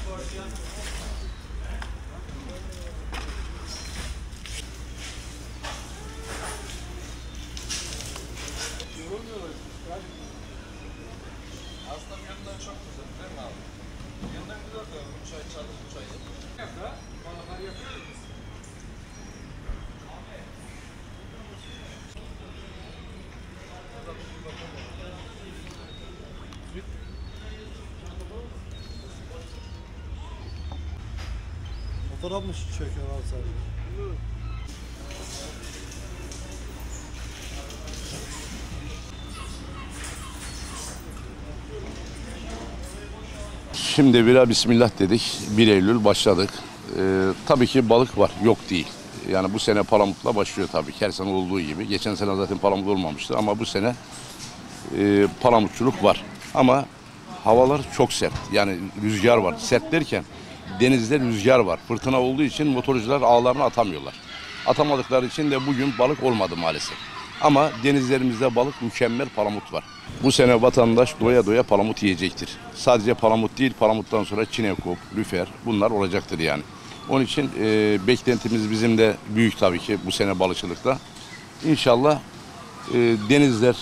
Aslında bir yandan çok güzel değil mi abi? Bir yandan güzel de bu çay çaldı bu çayı. Balıklar yapıyoruz biz. Fotoğraf mı çekiyor abi sadece? Şimdi bira bismillah dedik. 1 Eylül başladık. Tabii ki balık var, yok değil. Yani bu sene palamutla başlıyor tabii ki. Her sene olduğu gibi. Geçen sene zaten palamut olmamıştı ama bu sene palamutçuluk var. Ama havalar çok sert. Yani rüzgar var. Sert derken denizde rüzgar var. Fırtına olduğu için motorcular ağlarını atamıyorlar. Atamadıkları için de bugün balık olmadı maalesef. Ama denizlerimizde balık mükemmel palamut var. Bu sene vatandaş doya doya palamut yiyecektir. Sadece palamut değil, palamuttan sonra çinekop, lüfer bunlar olacaktır yani. Onun için beklentimiz bizim de büyük tabii ki bu sene balıkçılıkta. İnşallah denizler,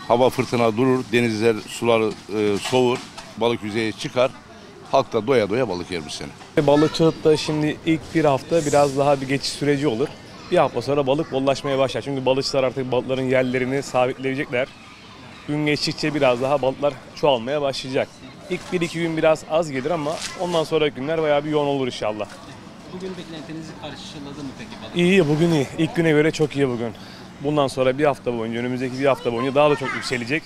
hava fırtına durur, denizler suları soğur, balık yüzeye çıkar. Halk da doya doya balık yer bu sene. Balıkçılıkta şimdi ilk bir hafta biraz daha bir geçiş süreci olur. Bir hafta sonra balık bollaşmaya başlar. Çünkü balıkçılar artık balıkların yerlerini sabitleyecekler. Gün geçtikçe biraz daha balıklar çoğalmaya başlayacak. İlk 1-2 gün biraz az gelir ama ondan sonraki günler bayağı bir yoğun olur inşallah. Bugün beklentinizi karşıladı mı peki balık? İyi, bugün iyi. İlk güne göre çok iyi bugün. Bundan sonra bir hafta boyunca, önümüzdeki bir hafta boyunca daha da çok yükselecek.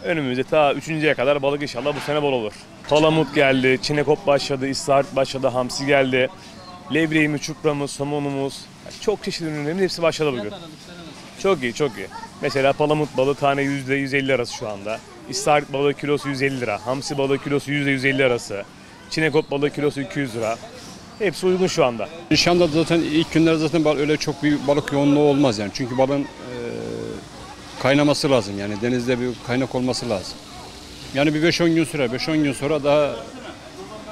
Önümüzde ta 3.'ye kadar balık inşallah bu sene bol olur. Palamut geldi, çinekop başladı, istarit başladı, hamsi geldi. Levreğimiz, çupramız, somonumuz, çok çeşitli ürünlerimiz hepsi başladı bugün. Çok iyi, çok iyi. Mesela palamut balığı tane %150 arası şu anda. İstarit balığı kilosu 150 lira. Hamsi balığı kilosu %150 arası. Çinekop balığı kilosu 200 lira. Hepsi uygun şu anda. Şu anda zaten ilk günler zaten öyle çok bir balık yoğunluğu olmaz yani. Çünkü balığın kaynaması lazım yani. Denizde bir kaynak olması lazım. Yani bir 5-10 gün sürer. 5-10 gün sonra daha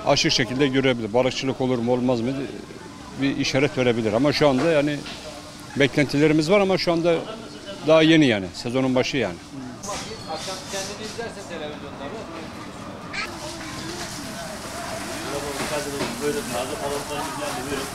açık şekilde görebilir. Balıkçılık olur mu olmaz mı bir işaret verebilir. Ama şu anda yani beklentilerimiz var ama şu anda daha yeni yani. Sezonun başı yani. Akşam kendini izlersen televizyonda Böyle taze balıklarımız geldi. Buyurun.